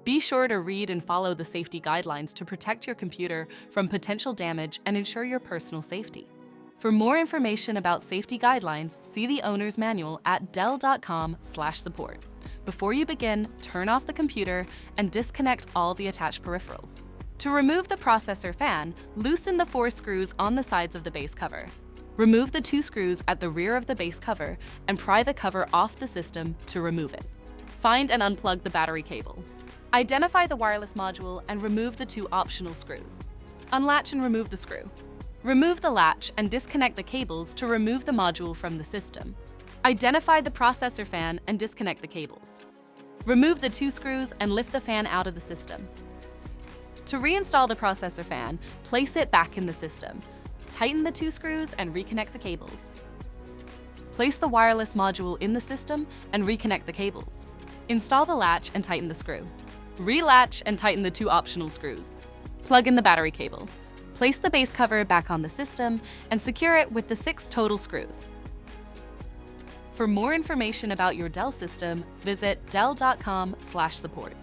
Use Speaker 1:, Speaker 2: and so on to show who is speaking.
Speaker 1: Be sure to read and follow the safety guidelines to protect your computer from potential damage and ensure your personal safety. For more information about safety guidelines, see the owner's manual at dell.com/support. Before you begin, turn off the computer and disconnect all the attached peripherals. To remove the processor fan, loosen the 4 screws on the sides of the base cover. Remove the 2 screws at the rear of the base cover and pry the cover off the system to remove it. Find and unplug the battery cable. Identify the wireless module and remove the 2 optional screws. Unlatch and remove the screw. Remove the latch and disconnect the cables to remove the module from the system. Identify the processor fan and disconnect the cables. Remove the 2 screws and lift the fan out of the system. To reinstall the processor fan, place it back in the system. Tighten the 2 screws and reconnect the cables. Place the wireless module in the system and reconnect the cables. Install the latch and tighten the screw. Relatch and tighten the 2 optional screws. Plug in the battery cable. Place the base cover back on the system and secure it with the 6 total screws. For more information about your Dell system, visit dell.com/support.